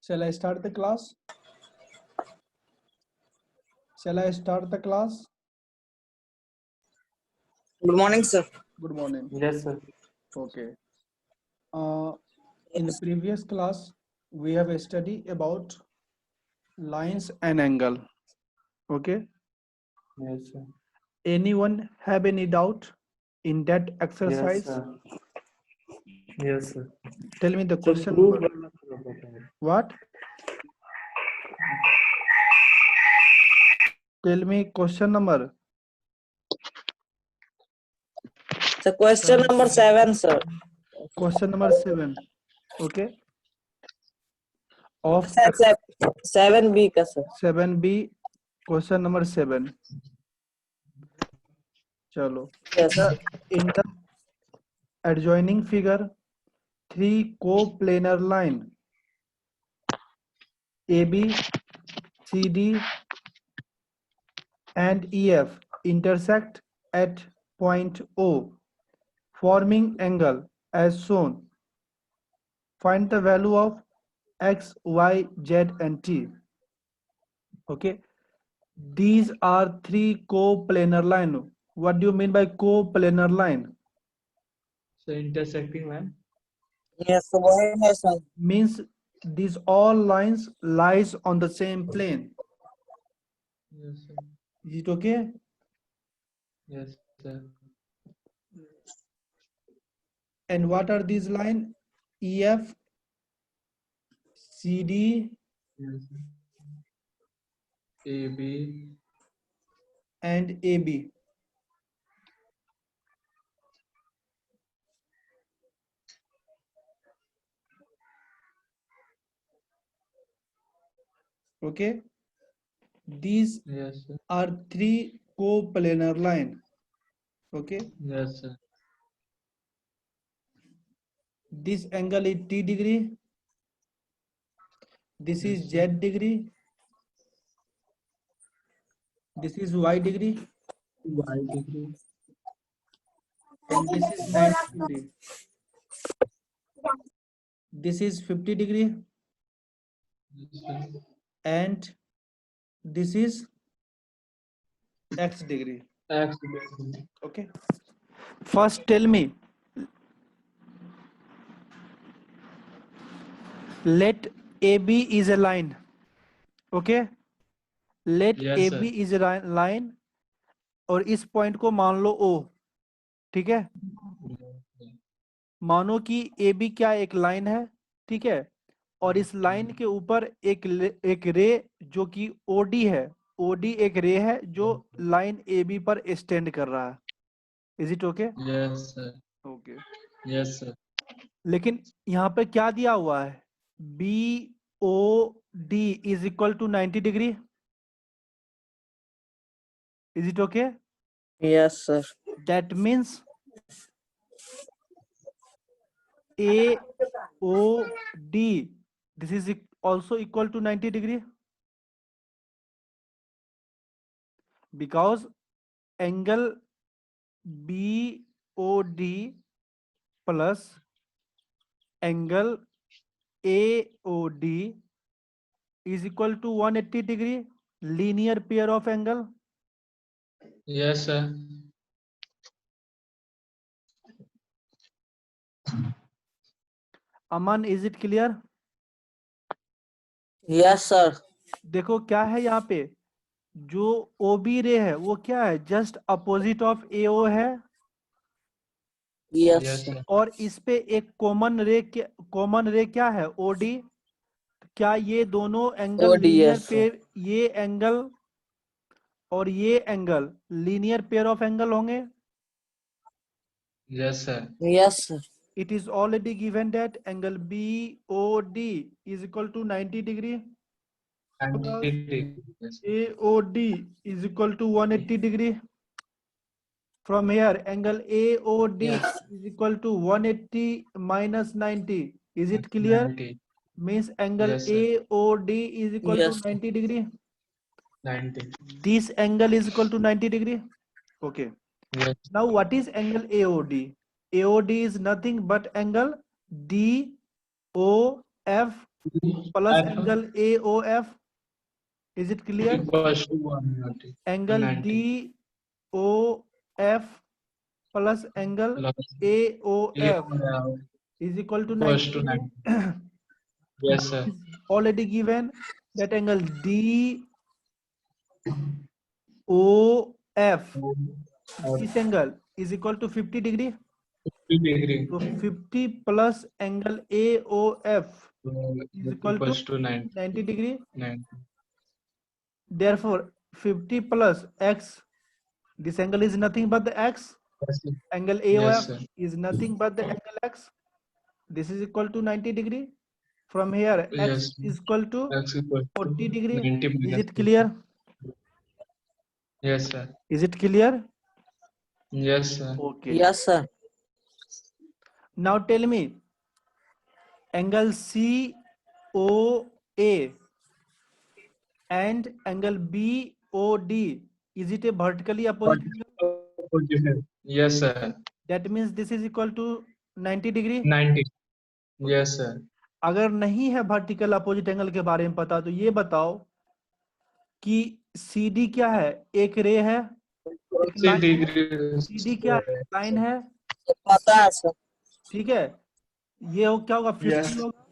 Shall I start the class? Shall I start the class? Good morning, sir. Good morning. Yes, sir. Okay. In the previous class, we have studied about lines and angle. Okay. Yes, sir. Anyone have any doubt in that Yes, exercise? sir. Yes, sir. Tell me the Sir, question group number. What? Tell me question number. So question number 7, sir. Question number 7. Okay. Of 7B का sir. 7B. Question number 7. Chalo. Yes, sir. In the adjoining figure, 3 coplanar line AB, CD, and EF intersect at point O, forming angle as shown. Find the value of X, Y, Z, and T. Okay. These are 3 coplanar line. What do you mean by coplanar line? So intersecting line. Yes, so वही है sir. Means these all lines lies on the same plane. Yes, sir. Is it okay? Yes, sir. And what are these lines? EF, CD, Yes, sir. AB. and AB. Okay. These Yes, sir. are 3 coplanar line. Okay. Yes, sir. This angle is T degree. This Yes, is sir. Z degree. This is Y degree. Y degree. And this is 90 degree. This is 50 degree. Yes, sir. And this is X degree. X degree. Okay. First tell me, let AB is a line. Okay. Let Yes, AB sir. is a line और इस point को मान लो O. ठीक है. मानो कि AB क्या एक लाइन है. ठीक है. और इस लाइन के ऊपर एक रे जो कि OD है. OD एक रे है जो लाइन AB पर स्टैंड कर रहा है. Is it okay? Yes, sir. Okay. Yes, sir. लेकिन यहाँ पे क्या दिया हुआ है? BOD is equal to 90 degree. Is it okay? Yes, sir. That means AOD, this is also equal to 90 degree, because angle BOD plus angle AOD is equal to 180 degree, linear pair of angle. Yes, sir. Aman, is it clear? Yes, sir. देखो क्या है यहाँ पे, जो OB रे है वो क्या है, जस्ट अपोजिट ऑफ AO है. Yes, Yes, sir. sir. और इस पे एक कॉमन रे क्या है, OD. क्या ये दोनों angle OD, linear yes, sir. Pair, ये एंगल और ये angle linear pair of angle होंगे? Yes, sir. Yes, sir. It is already given that angle BOD is equal to 90 degree. 90 degree. Yes, sir. AOD is equal to 180 degree. From here, angle AOD Yes. is equal to 180 minus 90. Is it clear? 90. Means angle Yes, sir. AOD is equal Yes, to sir. 90 degree. 90. This angle is equal to 90 degree. Okay. Yes. Now what is angle AOD? AOD is nothing but angle DOF plus F angle AOF. Is it clear? equals to 190. Angle 190 DOF plus angle plus AOF AOF is equal to equals 90 to degree. 90. Yes, sir. Is already given that angle DOF, this angle is equal to 50 degree. 50 degree So 50 plus angle AOF is equal to equals to 90. 90 degree. 90. Therefore 50 plus x, this angle is nothing but the x. Yes, sir. Angle Yes, AOF sir. is nothing but the angle x. This is equal to 90 degree. From here x Yes. is equal to X equals to 40 degree. 90 Is minus it clear? Yes, sir. Is it clear? Yes, sir. Okay. Yes, sir. Now tell me, angle COA and angle BOD, is it a vertically opposite angle? Yes, sir. That means this is equal to 90 degree. 90. Yes, sir. अगर नहीं है vertical opposite angle के बारे में पता तो ये बताओ कि CD क्या है? एक रे है, एक 60 लाइन है। degree CD क्या है? लाइन है, पता है सर। ठीक है। ये क्या होगा? 50 Yes. होगा।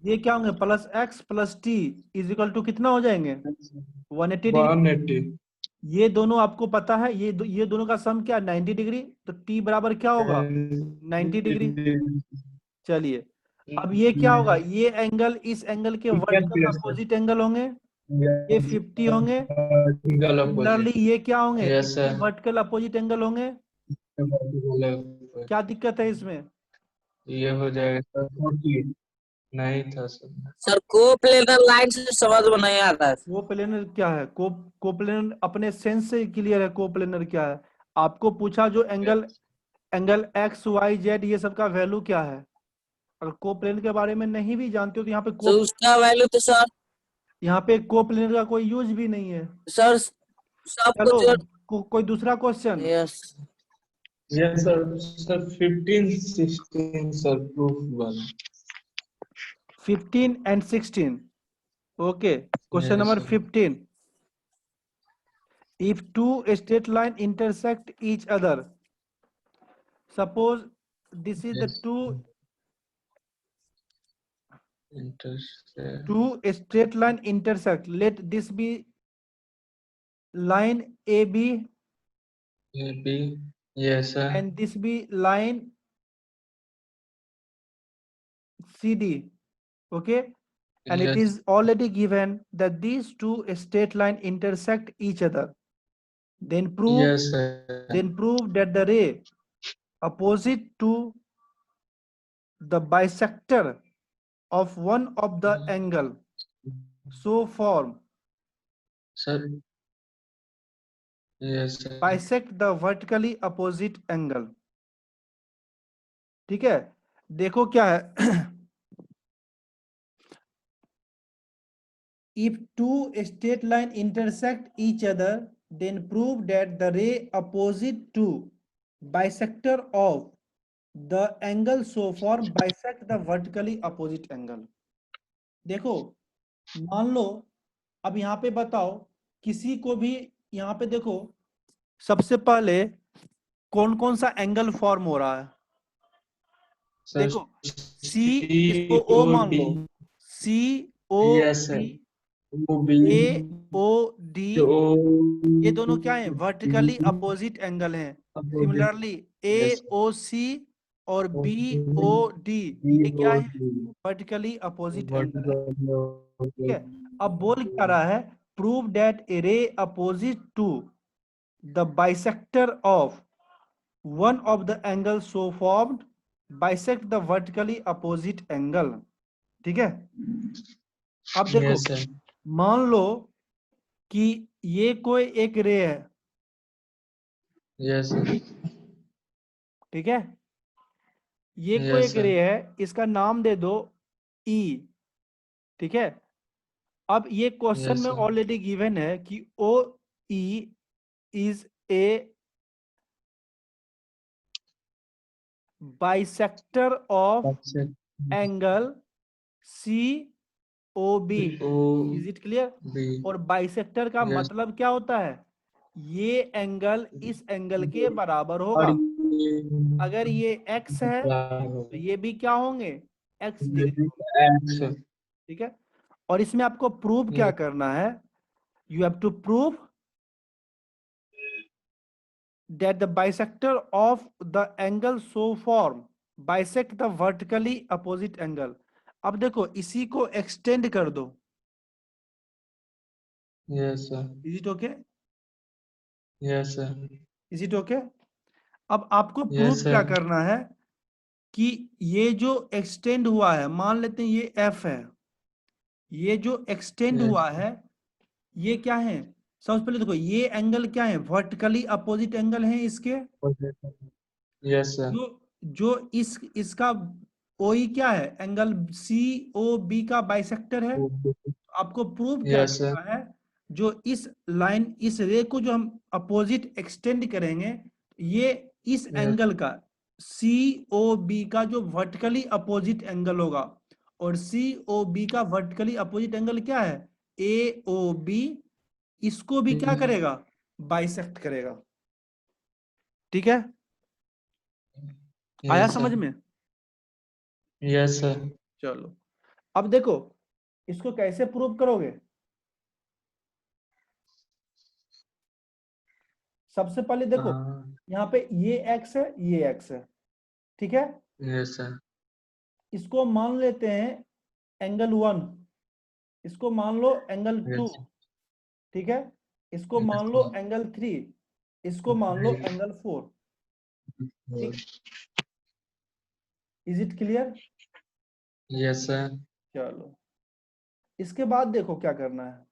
ये क्या होंगे? Plus x plus t is equal to कितना हो जाएंगे? 180 डिग्री। 180. ये दोनों आपको पता है, ये दोनों का सम क्या? 90 डिग्री। तो t बराबर क्या होगा? 90 डिग्री। चलिए, अब ये क्या होगा? ये एंगल इस एंगल के वर्टिकल अपोजिट एंगल होंगे, ये 50 होंगे। सिमिलरली ये क्या होंगे? Yes, sir. Vertical opposite angle होंगे। क्या दिक्कत है इसमें? ये हो जाएगा 40. नहीं था सर। सर कोप्लेनर लाइन से समझ में नहीं आता है। कोप्लेनर क्या है? कोप्लेनर अपने सेंस से क्लियर है। कोप्लेनर क्या है? आपको पूछा जो एंगल एक्स वाई जेड ये सब का वैल्यू क्या है। अगर कोप्लेनर के बारे में नहीं भी जानते हो तो यहाँ पे तो उसका वैल्यू तो सर कोप्लेनर का कोई यूज भी नहीं है। सर सब चलो कुछ कोई दूसरा question. Yes Yes, sir. Sir, 15, 16, sir, proof one. 15 and 16. Okay. Question Yes, number sir. 15. If two straight line intersect each other, suppose this is the Yes. Intersect. two straight line intersect. Let this be line AB AB. Yes, sir. and this be line CD. Okay. And Yes. it is already given that these two straight line intersect each other. Then prove Yes, sir. that the ray opposite to the bisector of one of the angle so form Sir. Yes, sir. bisect the vertically opposite angle. ठीक है, देखो क्या है। If two straight line intersect each other, then prove that the ray opposite to bisector of the angle so form bisect the vertically opposite angle. देखो, मान लो अब यहाँ पे बताओ किसी को भी, यहाँ पे देखो सबसे पहले कौन कौन सा एंगल फॉर्म हो रहा है। Sir, देखो C, इसको O मान लो, COD, AOD, ये दोनों क्या है? वर्टिकली अपोजिट एंगल हैं। सिमिलरली AOC और BOD ये क्या है? वर्टिकली अपोजिट एंगल है। ठीक है, अब बोल क्या रहा है? Prove that a ray opposite to the bisector of one of the angle so formed bisect the vertically opposite angle. ठीक है, अब देखो Yes, sir. मान लो कि ये कोई एक रे है। Yes, sir. ठीक है, ये कोई Yes, एक sir. रे है, इसका नाम दे दो E। ठीक है, अब ये क्वेश्चन Yes, में sir. ऑलरेडी गिवन है कि OE is a bisector of That's it. Angle C O B. O is it clear? B. और बाइसेक्टर का Yes. मतलब क्या होता है? ये एंगल इस एंगल के बराबर और होगा। ये अगर ये एक्स है तो ये भी क्या होंगे? X degree. X. ठीक है। और इसमें आपको प्रूव क्या Yes. करना है? You have to prove that the bisector of the angle so form bisect the vertically opposite angle। अब देखो इसी को एक्सटेंड कर दो। Yes, sir. Is it okay? Yes, sir. Is it okay? अब आपको प्रूव Yes, क्या sir. करना है कि ये जो एक्सटेंड हुआ है, मान लेते हैं ये एफ है, ये जो एक्सटेंड Yes. हुआ है ये क्या है? सबसे पहले देखो ये एंगल क्या है? वर्टिकली अपोजिट एंगल है इसके। Yes, sir. जो इसका ओई क्या है? एंगल सी ओ बी का बाइसेक्टर है। आपको प्रूव क्या Yes, sir. करना है? जो इस लाइन इस रे को जो हम अपोजिट एक्सटेंड करेंगे, ये इस Yes. एंगल का सी ओ बी का जो वर्टिकली अपोजिट एंगल होगा, और सी ओ बी का वर्टिकली अपोजिट एंगल क्या है? ए ओ बी। इसको भी क्या करेगा? बाइसेक्ट करेगा। ठीक है? आया Yes, समझ sir. में? Yes, sir. चलो अब देखो इसको कैसे प्रूव करोगे? सबसे पहले देखो यहाँ पे ये x है, ये x है। ठीक है। Yes, sir. इसको मान लेते हैं एंगल 1, इसको मान लो एंगल 2। Yes. ठीक है। इसको Yes, मान लो sir. एंगल 3, इसको मान लो एंगल 4। ठीक। Is it clear? Yes, sir. चलो इसके बाद देखो क्या करना है।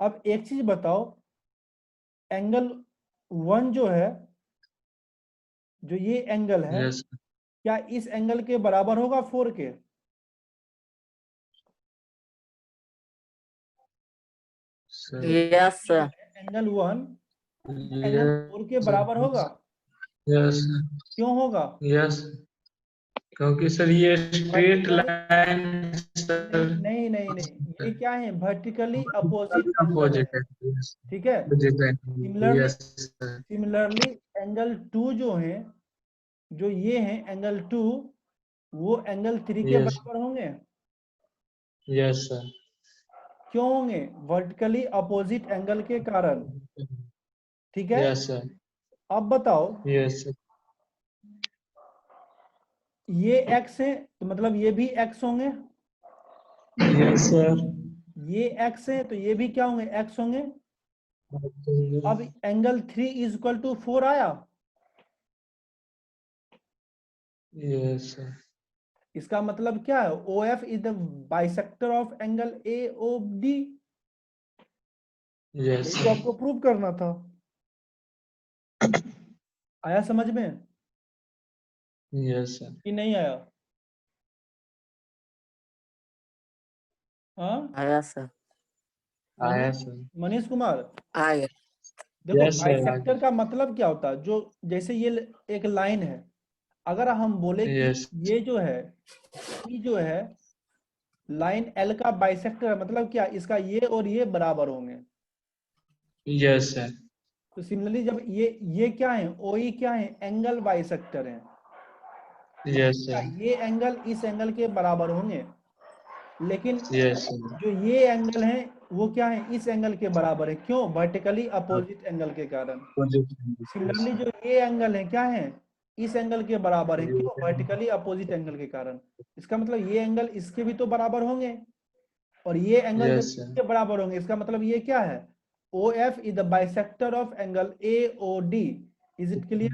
अब एक चीज बताओ, एंगल 1 जो है, जो ये एंगल है, Yes. क्या इस एंगल के बराबर होगा 4 के? Sir. Yes, sir. Angle 1 angle 4 के Yes. बराबर होगा? Yes. क्यों होगा? Yes. क्योंकि सर ये स्ट्रेट वर्टिकल लाइन सर नहीं नहीं नहीं, ये क्या है? वर्टिकली अपोजिट एंगल है। अपोजिट है। ठीक है। Similarly yes sir. Similarly angle 2 जो है, जो ये है एंगल 2, वो एंगल 3 के यस बराबर होंगे। Yes sir. क्यों होंगे? वर्टिकली अपोजिट एंगल के कारण। ठीक है। Yes sir. अब बताओ, यस सर। ये x है तो मतलब ये भी x होंगे। Yes sir. ये x है तो ये भी क्या होंगे? x होंगे। अब एंगल 3 इज इक्वल टू 4 आया। Yes sir. इसका मतलब क्या है? OF is the bisector of angle AOD। Yes ये तो सर। आपको प्रूव करना था। आया समझ में यस सर। कि नहीं आया? हाँ Yes, sir. आया मनीष सर। मनीष कुमार, Aye. देखो यस सर। बाइसेक्टर का मतलब क्या होता है? जो जैसे ये एक लाइन है, अगर हम बोले कि यस ये जो है, ये जो है लाइन L का बाइसेक्टर है, मतलब क्या? इसका ये और ये बराबर होंगे। Yes sir. तो सिमिलरली जब ये क्या है? OE क्या है? एंगल बाइसेक्टर है। यस क्या सर। ये एंगल इस एंगल के बराबर होंगे? लेकिन यस सर। जो ये एंगल है वो क्या है? इस एंगल के बराबर है। क्यों? वर्टिकली अपोजिट एंगल के कारण। सिमिलरली जो ये एंगल है क्या है? इस एंगल के बराबर है। क्यों? वर्टिकली अपोजिट एंगल के कारण। इसका मतलब ये एंगल इसके भी तो बराबर होंगे, और ये एंगल जब यस सर। इसके बराबर होंगे, इसका मतलब ये क्या है? OF is the bisector of angle AOD। Is it clear?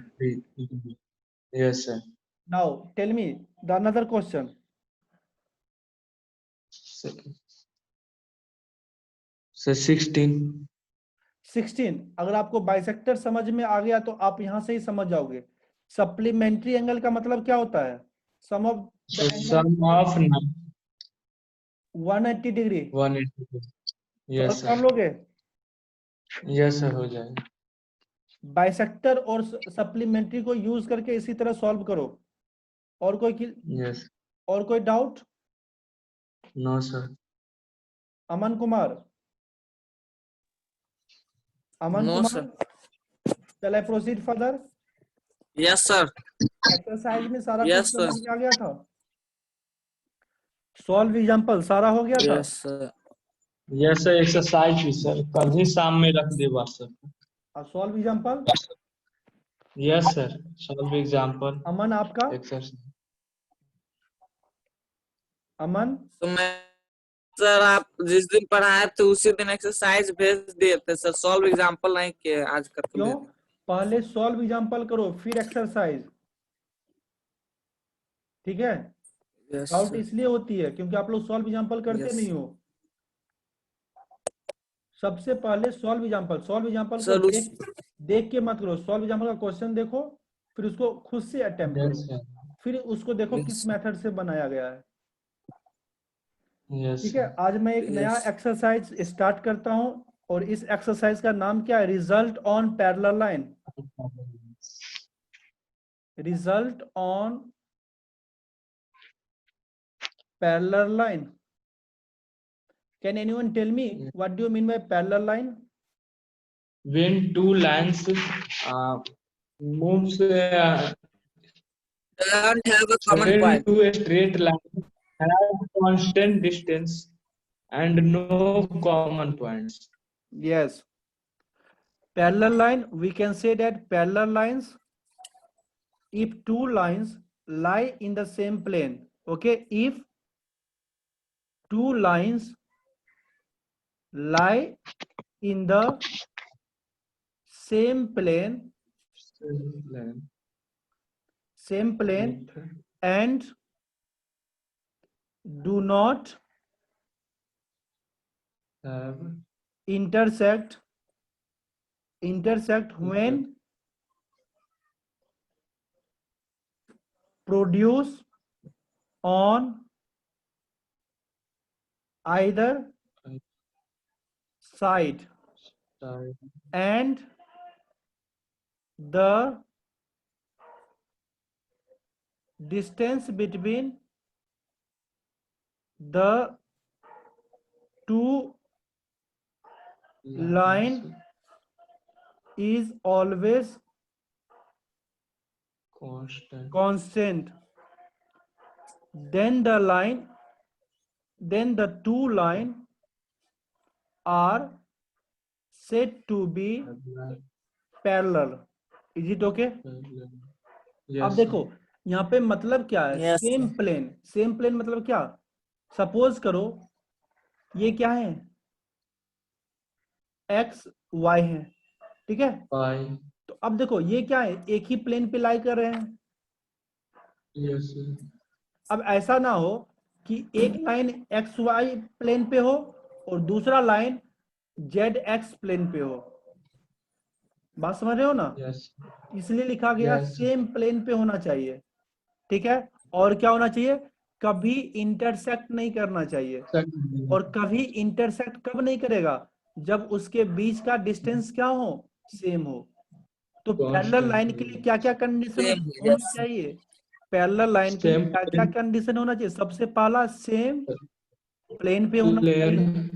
Yes sir. Now tell me the another question. Sir 16। 16। अगर आपको बाइसेक्टर समझ में आ गया तो आप यहां से ही समझ जाओगे। सप्लीमेंट्री एंगल का मतलब क्या होता है? Sum of the angle sum of 180 degree. 180। Solve yes कर सर। लोगे? यस सर हो जाएगा। बाइसेक्टर और सप्लीमेंट्री को यूज करके इसी तरह सॉल्व करो। और कोई Yes. और कोई doubt? No, sir. Aman Kumar, अमन नो कुमार, सर। चल I proceed further. Yes sir. Exercise में सारा यस क्वेश्चन सर। हो गया था, सॉल्व एग्जांपल सारा हो गया था। Yes sir. Yes, sir. Exercise भी sir. कल ही शाम में रख दे WhatsApp पे. और solve example Yes, sir. Solve example. अमन आपका, Exercise. अमन तो मैं सर आप जिस दिन पढ़ाए थे उसी दिन एक्सरसाइज भेज दिए थे सर, सॉल्व एग्जांपल नहीं किए आज का तो क्यों? भेज दिए। पहले सॉल्व एग्जांपल करो फिर एक्सरसाइज, ठीक है? Yes doubt sir. इसलिए होती है क्योंकि आप लोग सॉल्व एग्जांपल करते यस नहीं हो। सबसे पहले सॉल्व एग्जांपल को सर। उस देख के मत करो। सॉल्व एग्जांपल का क्वेश्चन देखो, फिर उसको खुद से अटेम्प्ट Yes, करो, sir. फिर उसको देखो किस यस मेथड से बनाया गया है। Yes, ठीक sir. है, आज मैं एक नया यस एक्सरसाइज स्टार्ट करता हूं और इस एक्सरसाइज का नाम क्या है? Result on parallel line. Result on parallel line. Can anyone tell me what do you mean by parallel line? When two lines moves don't have a common parallel point. to a straight line have constant distance and no common points. Yes, parallel line, we can say that parallel lines, if two lines lie in the same plane, okay, if two lines lie in the same plane and do not Have intersect when produce on either side and the distance between the two line is always constant, then the two line are said to be parallel. Is it okay? अब Yes, देखो यहाँ पे मतलब क्या है? Yes, same sir. Plane मतलब क्या? Suppose करो ये क्या है? एक्स वाई है, ठीक है? Pi. तो अब देखो ये क्या है? एक ही प्लेन पे लाई कर रहे हैं। Yes, sir. अब ऐसा ना हो कि एक लाइन एक्स वाई प्लेन पे हो और दूसरा लाइन जेड एक्स प्लेन पे हो। बात समझ रहे हो ना? Yes. इसलिए लिखा गया Yes. सेम प्लेन पे होना चाहिए, ठीक है? और क्या होना चाहिए? कभी इंटरसेक्ट नहीं करना चाहिए। और कभी इंटरसेक्ट कब नहीं करेगा? जब उसके बीच का डिस्टेंस क्या हो? सेम हो। तो पैरेलल लाइन के लिए क्या क्या कंडीशन Same, होनी yes. चाहिए? पैरेलल लाइन के लिए Same क्या क्या कंडीशन होना चाहिए? सबसे पहला सेम प्लेन पे होना चाहिए। plane.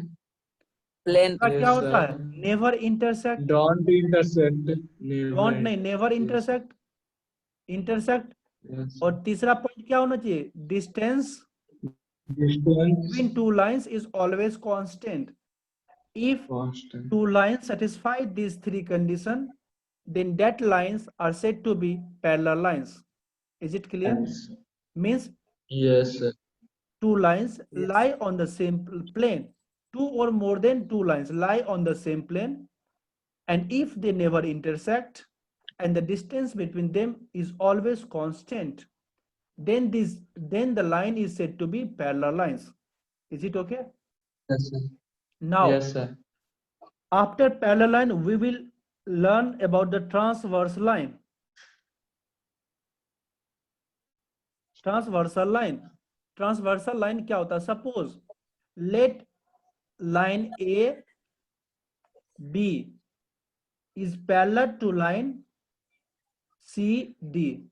प्लेन दूसरा क्या Yes, होता है? sir. Never intersect. Don't intersect. Don't नहीं, Never. Never Yes. Intersect. Yes. और तीसरा पॉइंट क्या होना चाहिए? Distance Distance between two lines is always constant. If constant. two lines satisfy these three conditions, then that lines are said to be parallel lines. Is it clear? Yes. Means Yes, sir. two lines Yes. lie on the same plane. Two or more than two lines lie on the same plane, and if they never intersect and the distance between them is always constant, then the line is said to be parallel lines. Is it okay? Yes, sir. Now, Yes, sir. after parallel line, we will learn about the transverse line. Transversal line क्या होता है? Suppose let line A B is parallel to line C D.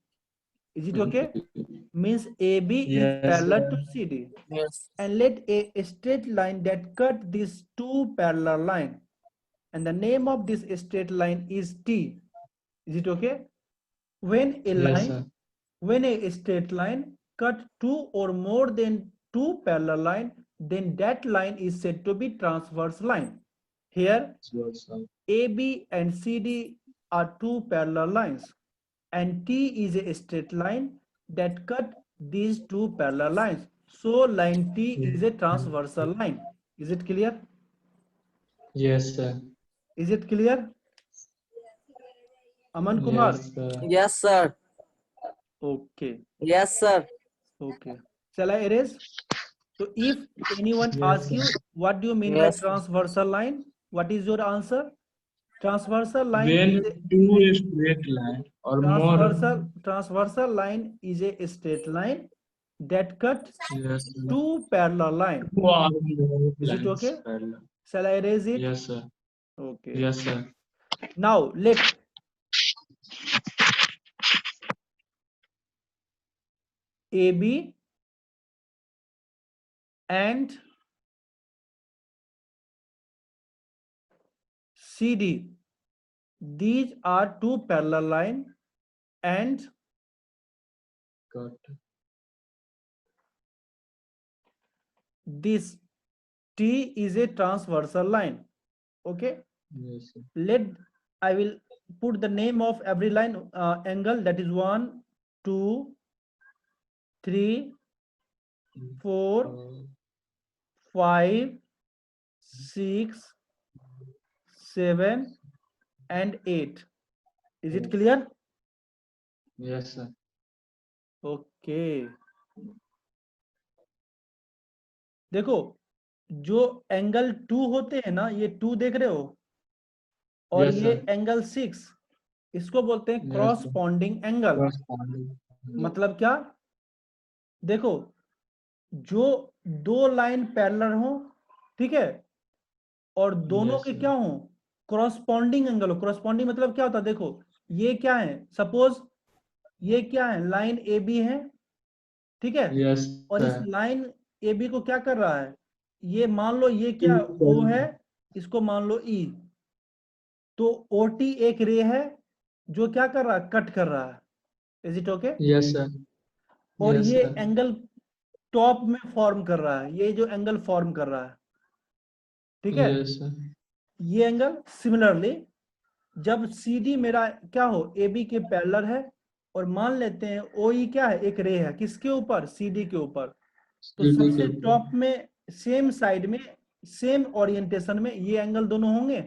Is it okay? Means AB is Yes, parallel sir. to CD. Yes. And let a straight line that cut these two parallel line, and the name of this straight line is T. Is it okay? When a Yes, line, sir. when a straight line cut two or more than two parallel line, then that line is said to be transverse line. Here Yes, sir. AB and CD are two parallel lines, and T is a straight line that cut these two parallel lines. So line T is a transversal line. Is it clear? Yes, sir. Is it clear? Aman Kumar? Yes, sir. Yes, sir. Okay. Yes, sir. Okay. Shall I erase? So if anyone Yes, asks you, sir. what do you mean by Yes. transversal line? What is your answer? Transversal line When is a two straight line or more. transversal line is a straight line that cut Yes, sir. two parallel line. Two or more Is it lines okay? parallel. Shall I erase it? Yes, sir. Okay. Yes, sir. Now let AB and CD, these are two parallel line, and Got it. this T is a transversal line. Okay. Yes, sir. Let I will put the name of every line angle, that is 1, 2, 3, 4, 5, 6, 7 and 8. Is it clear? Yes, sir. Okay. देखो जो angle 2 होते हैं ना, ये 2 देख रहे हो, और Yes, ये sir. एंगल 6, इसको बोलते हैं Yes, sir. Corresponding angle. Corresponding. मतलब क्या? देखो जो दो लाइन पैरेलल हो, ठीक है, और दोनों Yes, के sir. क्या हो, क्रॉसपॉन्डिंग एंगल हो। क्रॉसपॉन्डिंग मतलब क्या होता है? देखो ये क्या है, सपोज ये क्या है, लाइन ए बी है, ठीक है, Yes, और इस sir. लाइन ए बी को क्या कर रहा है, ये मान लो ये क्या ओ है, इसको मान लो ई, तो ओ टी एक रे है जो क्या कर रहा है, कट कर रहा है। Is it okay? Yes, sir. और Yes, ये sir. एंगल टॉप में फॉर्म कर रहा है, ये जो एंगल फॉर्म कर रहा है, ठीक है, Yes, sir. ये एंगल। सिमिलरली जब सी डी मेरा क्या हो, ए बी के पैरेलल है, और मान लेते हैं ओ ई क्या है, एक रे है, किसके ऊपर, सी डी के ऊपर, तो CD सबसे के ऊपर. टॉप में सेम साइड में सेम ओरिएंटेशन में ये एंगल दोनों होंगे।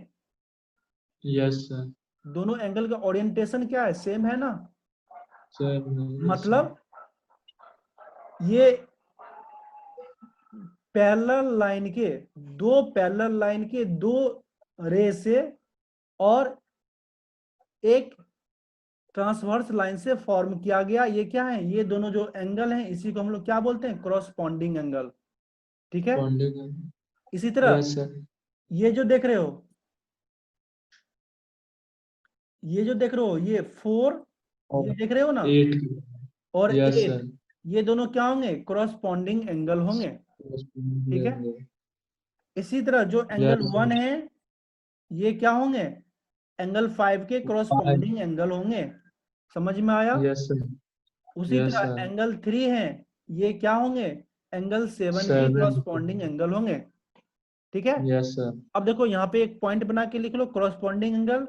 Yes, sir. दोनों एंगल का ओरिएंटेशन क्या है, सेम है ना। Sir. Yes, मतलब ये पैरेलल लाइन के दो रे से और एक ट्रांसवर्स लाइन से फॉर्म किया गया, ये क्या है, ये दोनों जो एंगल हैं, इसी को हम लोग क्या बोलते हैं, क्रॉसपॉन्डिंग एंगल। ठीक है। Corresponding. इसी तरह Yes, sir. ये जो देख रहे हो, ये 4, ये देख रहे हो ना, 8. और Yes, 8, sir. ये दोनों क्या होंगे, क्रॉसपॉन्डिंग एंगल होंगे। ठीक है। इसी तरह जो एंगल Yes, 1 sir. है, ये क्या होंगे, एंगल 5 के क्रॉसपॉन्डिंग एंगल होंगे। समझ में आया? Yes, sir. उसी Yes, तरह sir. एंगल 3 है, ये क्या होंगे, एंगल 7 के 7. क्रॉसपॉन्डिंग एंगल होंगे। ठीक है। Yes, sir. अब देखो यहाँ पे एक पॉइंट बना के लिख लो, corresponding angle.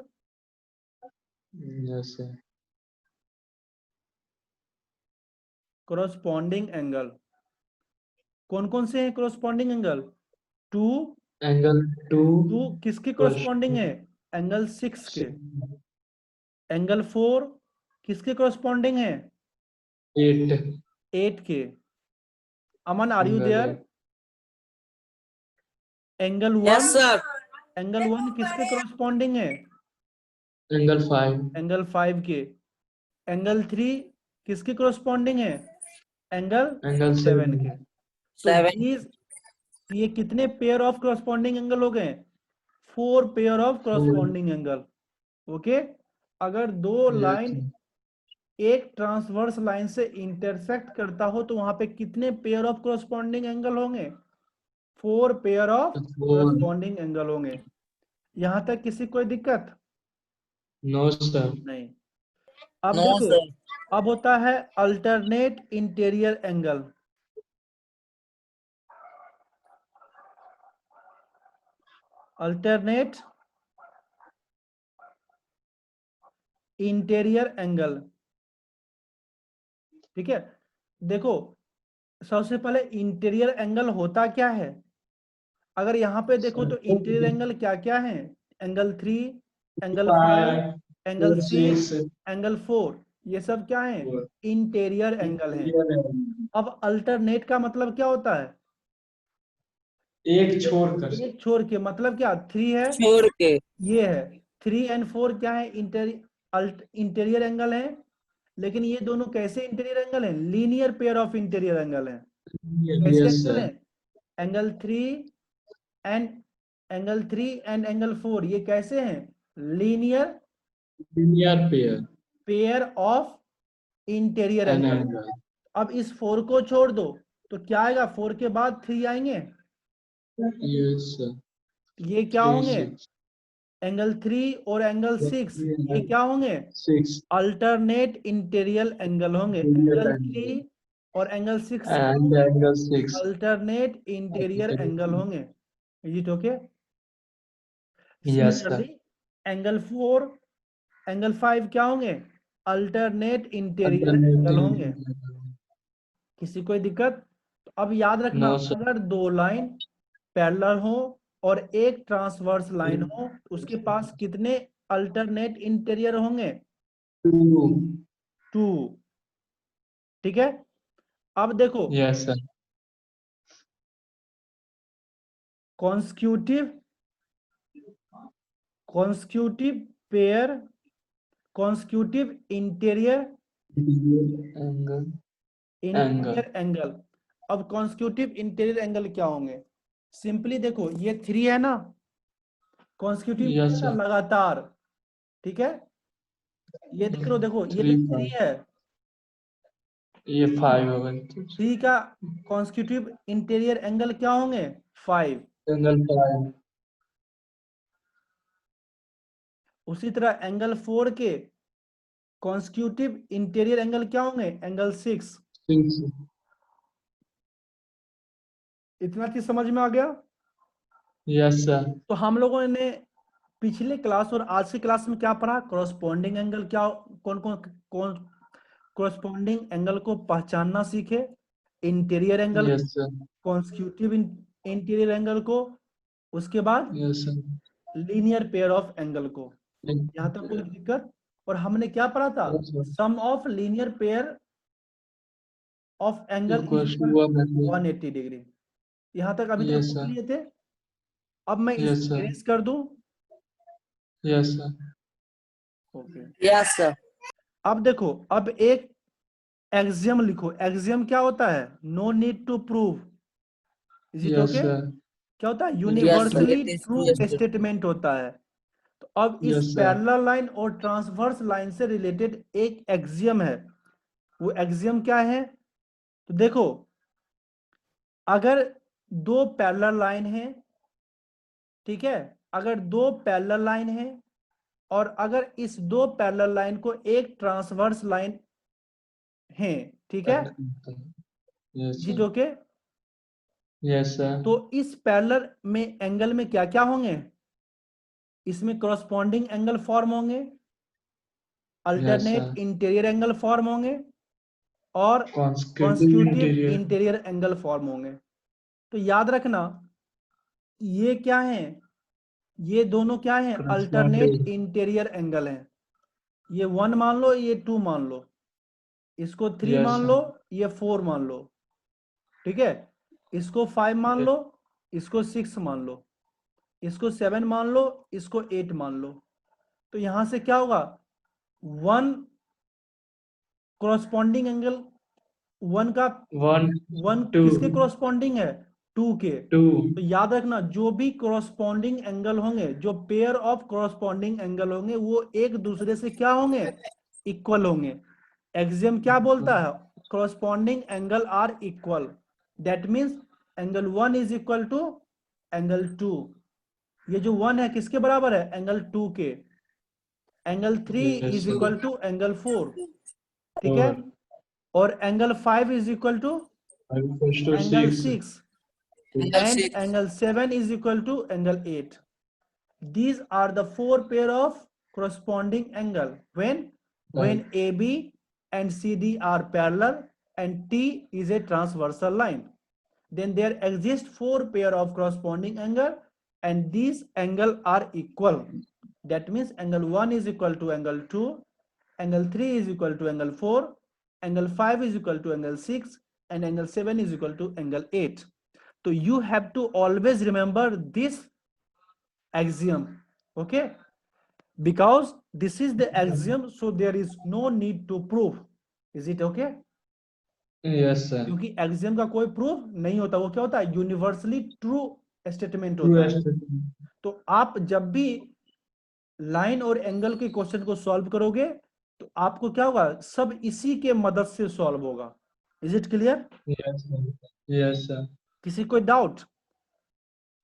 Yes, sir. Corresponding angle कौन कौन से हैं क्रॉसपॉन्डिंग एंगल? 2 Angle 2. किसके क्रॉसपॉन्डिंग है, एंगल 6 के। एंगल 4 किसके क्रॉसपॉन्डिंग है, 8. 8 के। Aman, are you Angle there? 8. Angle 1, Yes, sir. Angle 1 किसके क्रॉसपॉन्डिंग है, Angle 5. एंगल 5 के। एंगल 3 किसके क्रॉसपॉन्डिंग है, एंगल Angle 7 के। 7. तो 7. ये कितने पेयर ऑफ क्रॉसपॉन्डिंग एंगल हो गए, 4 pair of corresponding angle. Okay. अगर दो Yes, लाइन sir. एक ट्रांसवर्स लाइन से इंटरसेक्ट करता हो तो वहां पे कितने पेयर ऑफ कोरस्पॉन्डिंग एंगल होंगे? 4 pair of four. Corresponding angle होंगे। यहां तक किसी कोई दिक्कत नो सर। नहीं। अब नो देखो, सर। अब होता है alternate interior angle. Alternate interior angle, ठीक है। देखो, सबसे पहले इंटीरियर एंगल होता क्या है? अगर यहाँ पे देखो तो इंटीरियर एंगल क्या क्या है? एंगल 3, एंगल 5, एंगल 6, एंगल 4, ये सब क्या है? इंटीरियर एंगल है। अब अल्टरनेट का मतलब क्या होता है? एक छोड़कर। एक छोड़ के, मतलब क्या? 3 है, छोड़ के। ये है 3 एंड 4 क्या है? इंटीरियर एंगल है। लेकिन ये दोनों कैसे इंटीरियर एंगल है? Linear pair of interior angle है। कैसे यस एंगल सर। है? एंगल 3 एंड एंगल 4, ये कैसे हैं? Linear linear pair pair of interior an angle. Angle. अब इस 4 को छोड़ दो तो क्या आएगा? 4 के बाद 3 आएंगे, यस सर। ये क्या 3 होंगे? 6 एंगल 3 और एंगल 6, ये क्या होंगे? 6 अल्टरनेट इंटीरियर एंगल होंगे। एंगल 3 और एंगल 6 क्या एंड होंगे? एंगल 6। अल्टरनेट इंटीरियर एंगल होंगे। Is it okay? Yes sir. Similarly angle 4, angle 5 क्या होंगे? अल्टरनेट इंटीरियर एंगल होंगे। किसी कोई दिक्कत? तो अब याद रखना, नो सर। अगर दो लाइन पैरेलल हो और एक ट्रांसवर्स लाइन हो तो उसके पास कितने अल्टरनेट इंटीरियर होंगे? 2। 2। ठीक है। अब देखो, yes sir. Constitutive constitutive pair, constitutive interior angle interior angle. अब कॉन्स्टिट्यूटिव इंटीरियर एंगल क्या होंगे? सिंपली देखो, ये 3 है ना, कॉन्स्टिट्यूटिव यस क्या सर। लगातार, ठीक है। ये देख लो, देखो ये 3 3 5 है, ये 5 होगा। 3 का कॉन्स्टिट्यूटिव इंटीरियर एंगल क्या होंगे? 5। एंगल 5 उसी तरह एंगल 4 के कॉन्स्टिट्यूटिव इंटीरियर एंगल क्या होंगे? एंगल 6। 6। इतना चीज समझ में आ गया? Yes sir. तो हम लोगों ने पिछले क्लास और आज की क्लास में क्या पढ़ा? कॉरस्पॉन्डिंग एंगल क्या, कौन कौन कौन कॉरस्पॉन्डिंग एंगल को पहचानना सीखे, interior angle, yes sir. Constitutive interior angle को, उसके बाद yes sir. Linear pair of angle को। यहाँ तक कोई दिक्कत? और हमने क्या पढ़ा था? Sum of linear pair of angle is equals to equal 180। 180 degree. यहाँ तक अभी तक यस समझ सर। लिए थे? अब मैं यस इसको सर। इरेज कर दूं? Yes sir. Okay. Yes sir. अब देखो, अब एक एक्सियम लिखो। एक्सियम क्या होता है? No need to prove. Is it yes okay? Sir. क्या होता है? Yes, yes sir, universally it is true yes. Statement होता है। तो अब इस Yes, sir. पैरेलल लाइन और ट्रांसवर्स लाइन से रिलेटेड एक एक्सियम है। वो एक्सियम क्या है? तो देखो, अगर दो पैरेलल लाइन है, ठीक है, अगर दो पैरेलल लाइन है और अगर इस दो पैरेलल लाइन को एक ट्रांसवर्स लाइन है, ठीक है, Yes, जी sir. Okay, Yes, sir. तो इस पैरेलल में एंगल में क्या क्या होंगे? इसमें कॉरस्पॉन्डिंग एंगल फॉर्म होंगे, Yes, alternate sir. Interior angle form होंगे और Consecutive constitutive interior. Interior angle form होंगे। तो याद रखना, ये क्या है? ये दोनों क्या है? Alternate Corresponding. इंटीरियर एंगल है। ये 1 मान लो, ये 2 मान लो, इसको 3 Yes, मान sir. लो, ये 4 मान लो, ठीक है। इसको 5 मान लो, इसको 6 मान लो, इसको 7 मान लो, इसको 8 मान लो। तो यहां से क्या होगा? 1 कॉरस्पॉन्डिंग एंगल, 1 का 1 1 किसके 2 कॉरस्पॉन्डिंग है? 2 के। 2. तो याद रखना, जो भी कॉरस्पॉन्डिंग एंगल होंगे, जो पेयर ऑफ कॉरस्पॉन्डिंग एंगल होंगे, वो एक दूसरे से क्या होंगे? इक्वल होंगे। एक्सियम क्या बोलता है? corresponding angle are equal, that means angle 1 is equal to angle 2. ये जो 1 है किसके बराबर है? एंगल 2 के. Angle 3 Yes, is sir. Equal to angle 4. ठीक है. और angle 5 is equal to I equals to angle 6. 6 Angle and 6. angle 7 is equal to angle 8. These are the four pair of corresponding angle when AB and CD are parallel and T is a transversal line. Then there exist four pair of corresponding angle and these angle are equal. That means angle 1 is equal to angle 2, angle 3 is equal to angle 4, angle 5 is equal to angle 6 and angle 7 is equal to angle 8. So you have to always remember this axiom, okay, because this is the axiom, so there is no need to prove. Is it okay? Yes, sir. क्योंकि axiom का कोई proof नहीं होता, वो क्या होता है? Universally true statement True होता है. statement. तो आप जब भी लाइन और एंगल के क्वेश्चन को सॉल्व करोगे तो आपको क्या होगा? सब इसी के मदद से सॉल्व होगा. Is it clear? Yes, sir. Yes, sir. किसी कोई डाउट?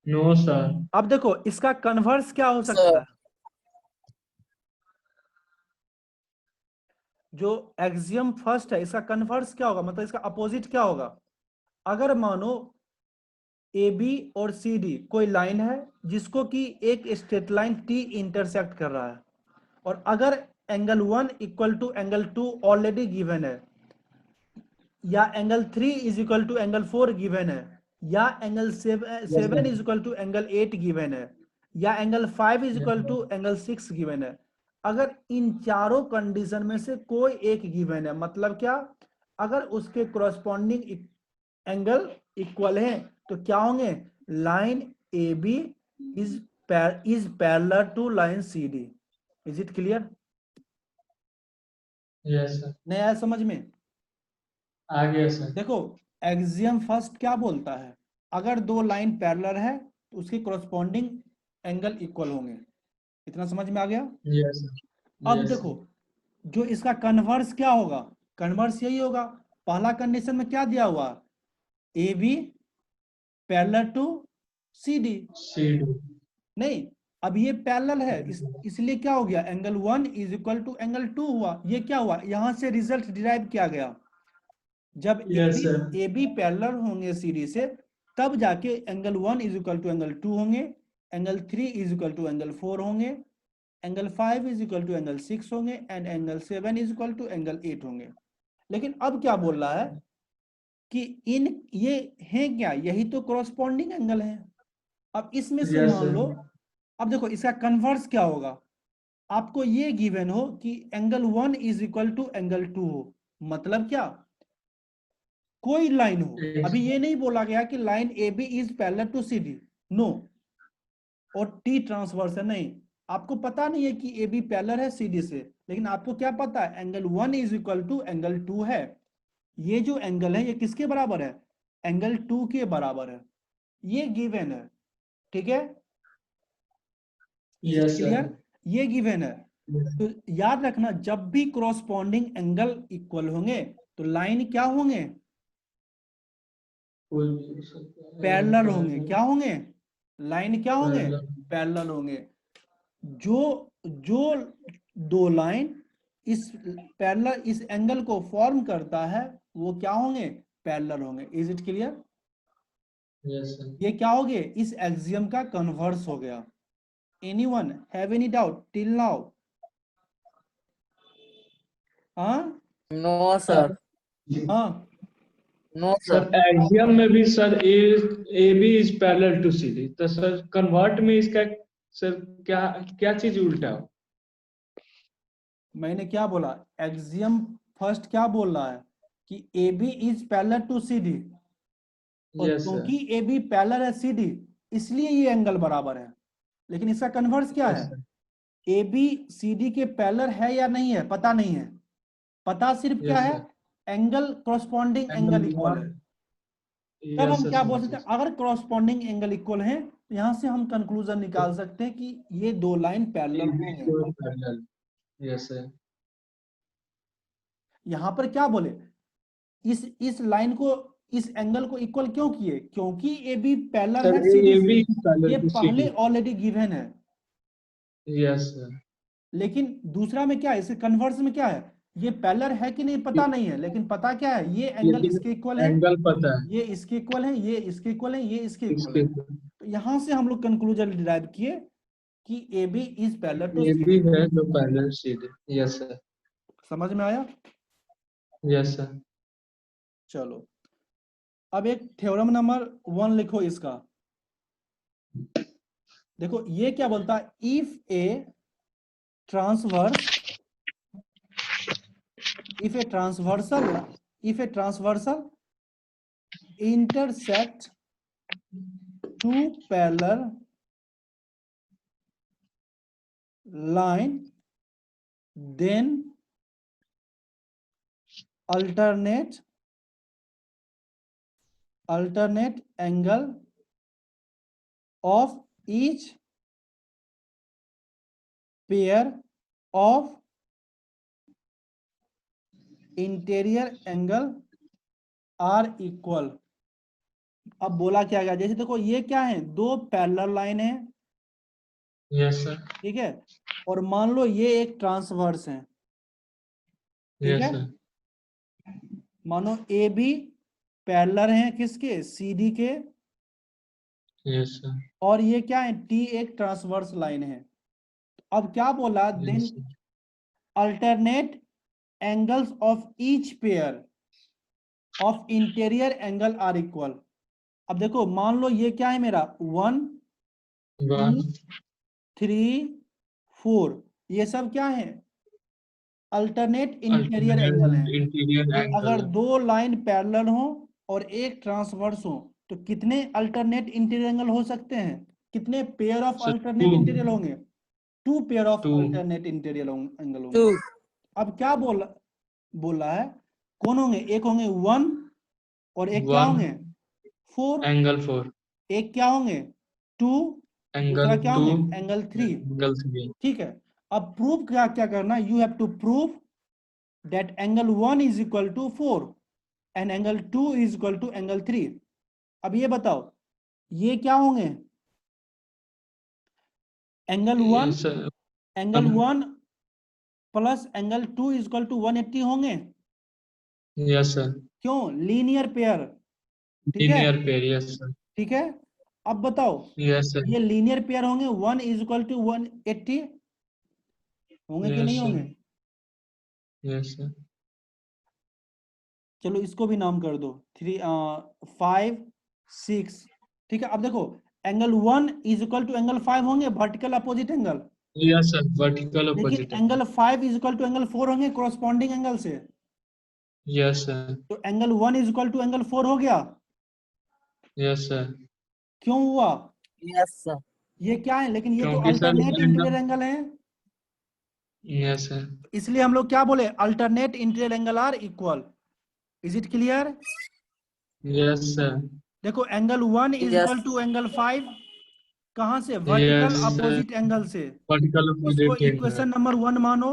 No, sir. अब देखो इसका कन्वर्स क्या हो सकता Sir. है? जो एक्सियम फर्स्ट है इसका कन्वर्स क्या होगा? मतलब इसका अपोजिट क्या होगा? अगर मानो ए बी और सी डी कोई लाइन है जिसको कि एक स्ट्रेट लाइन टी इंटरसेक्ट कर रहा है, और अगर angle 1 equal to angle 2 already given है, या angle 3 is equal to angle 4 given है, या angle 7 is equal to angle 8 given है, या angle 5 is equal to angle 6 given है. अगर इन चारों कंडीशन में से कोई एक गिवन है, मतलब क्या? अगर उसके corresponding एंगल इक्वल है तो क्या होंगे? Line A B is parallel to line C D. Is it clear? Yes, sir. नहीं आया समझ में? आ गया sir. देखो एक्सियम फर्स्ट क्या बोलता है? अगर दो लाइन पैरेलल है तो उसके corresponding एंगल इक्वल होंगे. इतना समझ में आ गया? Yes, sir. अब Yes, देखो sir. जो इसका कन्वर्स क्या होगा? कन्वर्स यही होगा. पहला कंडीशन में क्या दिया हुआ? A B parallel to C D. CD. नहीं, अब ये पैरेलल है इसलिए क्या हो गया? Angle 1 is equal to angle 2 हुआ. ये क्या हुआ? यहां से रिजल्ट डिराइव किया गया. जब Yes, sir. A B parallel होंगे सी डी से तब जाके angle 1 is equal to angle 2 होंगे, angle 3 is equal to angle 4 होंगे, angle 5 is equal to angle 6 होंगे and angle 7 is equal to angle 8 होंगे. लेकिन अब क्या बोल रहा है कि इन ये हैं क्या? यही तो corresponding एंगल है. अब इसमें से Yes, मान sir. लो, अब देखो इसका कन्वर्स क्या होगा? आपको ये गिवन हो कि angle 1 is equal to angle 2 हो, मतलब क्या? कोई लाइन हो. Yes. अभी ये नहीं बोला गया कि line A B is parallel to C D, no, और टी ट्रांसवर्स है, नहीं. आपको पता नहीं है कि ए बी पैरेलल है सी डी से, लेकिन आपको क्या पता है? Angle 1 is equal to angle 2 है. ये जो एंगल है ये किसके बराबर है? एंगल 2 के बराबर है. ये गिवन है. ठीक है? Yes, sir. क्लियर? ये गिवन है. Yes. तो याद रखना जब भी corresponding एंगल इक्वल होंगे तो लाइन क्या होंगे? कोई भी हो सकता है. पैरेलल होंगे. क्या होंगे? लाइन क्या होंगे? Parallel. पैरेलल होंगे. जो जो दो लाइन इस पैरेलल इस एंगल को फॉर्म करता है वो क्या होंगे? पैरेलल होंगे. Is it clear? Yes, sir. ये क्या हो गए? इस एक्सियम का कन्वर्स हो गया. Anyone have any doubt till now? हाँ No, sir. हाँ. No, Sir, sir. axiom में भी sir AB is parallel to CD. तो sir convert में इसका sir क्या क्या चीज उल्टा हो? मैंने क्या बोला? एक्सियम फर्स्ट क्या बोल रहा है कि A B is parallel to C D, और Yes, sir. क्योंकि ए बी पैरेलल है सी डी इसलिए ये एंगल बराबर है. लेकिन इसका कन्वर्स क्या Yes, है? sir. A B C D के पैरेलल है या नहीं है पता नहीं है. पता सिर्फ क्या Yes, है? sir. Angle corresponding angle equal है. तब Yes, हम sir. क्या बोल सकते हैं? अगर corresponding एंगल इक्वल है तो यहां से हम कंक्लूजन निकाल सकते हैं कि ये दो लाइन पैरेलल AB होंगे. is parallel. Yes, sir. यहाँ पर क्या बोले, इस लाइन को, इस एंगल को इक्वल क्यों किए, क्योंकि ए बी पैरेलल सर है सीडी से, AB is parallel ये to पहले CD. ऑलरेडी गिवन है। Yes sir. लेकिन दूसरा में क्या है, इसके कन्वर्स में क्या है, ये पैरेलल है कि नहीं पता नहीं है, लेकिन पता क्या है, ये एंगल इसके इक्वल है, एंगल पता है ये इसके इक्वल है, ये इसके इक्वल है, ये इसके इक्वल इसके है। तो यहाँ से हम लोग कंक्लूजन डिराइव किए कि A B is parallel to ये सी भी डी। है जो पैरेलल CD. Yes sir. समझ में आया? Yes sir. चलो अब एक थ्योरम नंबर 1 लिखो इसका। देखो ये क्या बोलता है, if a transversal intersect two parallel line, then alternate angle of each pair of interior angle are equal। अब बोला क्या गया, जैसे देखो ये क्या है, दो पैरेलल लाइन है, यस सर. ठीक है, और मान लो ये एक ट्रांसवर्स है, ठीक यस है, सर. मानो ए बी पैरेलल है किसके, सी डी के, यस सर. और ये क्या है, टी एक ट्रांसवर्स लाइन है। अब क्या बोला, then yes sir. Alternate angles of each pair of interior angle are equal. अब देखो मान लो ये क्या है मेरा 1 1 3 4, ये सब क्या है, अल्टरनेट इंटीरियर एंगल है। इंटीरियर तो एंगल. अगर दो लाइन पैरेलल हो और एक ट्रांसवर्स हो तो कितने अल्टरनेट इंटीरियर एंगल हो सकते हैं, कितने pair of Sir, alternate two. Interior होंगे, 2 pair of Two. Alternate interior angle होंगे। 2 अब क्या बोला है, कौन होंगे, एक होंगे 1 और एक क्या 1 होंगे 4, एंगल 4 एक क्या होंगे 2, दूसरा एंगल क्या 2 होंगे एंगल 3, एंगल 3. ठीक है। अब प्रूफ क्या क्या करना, you have to prove that angle 1 is equal to 4 and angle 2 is equal to angle 3। अब ये बताओ ये क्या होंगे, angle 1 plus angle 2 is equal to 180 होंगे। Yes sir. क्यों, लीनियर पेयर, ठीक है, लीनियर पेयर. Yes sir. ठीक है। अब बताओ यस सर. ये लीनियर पेयर होंगे, 1 इज इक्वल टू 180 होंगे कि Yes, नहीं sir. होंगे। Yes sir. चलो इसको भी नाम कर दो 3 5 6, ठीक है। अब देखो angle 1 is equal to angle 5 होंगे, vertical opposite angle, yes sir. Vertical लेकिन opposite. Angle 5 is equal to angle 4 होंगे कॉरस्पॉन्डिंग एंगल से। Yes sir. तो angle 1 is equal to angle 4 हो गया, यस सर. क्यों हुआ, यस सर ये क्या है, लेकिन ये तो क्योंकि सर अल्टरनेट इंटीरियर एंगल है, यस सर. इसलिए हम लोग क्या बोले, alternate interior angle are equal. Is it clear? Yes sir. देखो angle 1 is Yes. Equal to angle 5, कहां से, वर्टिकल Yes, अपोजिट एंगल से। वर्टिकल इसको अपोजिट इक्वेशन नंबर 1 मानो,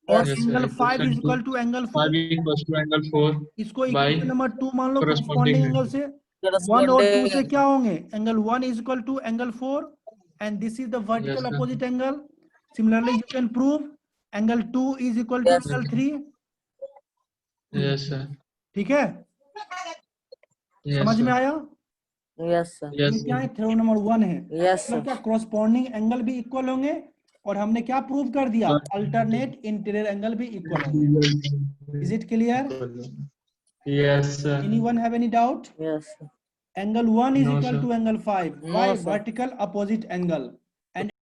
और Yes, angle sir. 5 is Equation equal to angle 4, 5 equals to angle 4 इसको by equation number 2 मान लो, corresponding corresponding angle से 1 और 2 से क्या होंगे, angle 1 is equal to angle 4 and this is the vertical Yes, sir. Opposite angle. Similarly you can prove angle 2 is equal to Yes. Angle 3, Yes, sir. ठीक है, Yes, समझ में sir. आया। यस सर Yes, ये क्या है, sir. Theorem number 1 है, yes मतलब सर क्या कॉरस्पॉन्डिंग एंगल भी इक्वल होंगे, और हमने क्या प्रूव कर दिया, अल्टरनेट इंटीरियर एंगल भी इक्वल होंगे। Is it clear? Yes, sir. Anyone have any doubt? Yes sir angle 1 is No, equal sir. To angle 5, No, why, sir. Vertical opposite angle.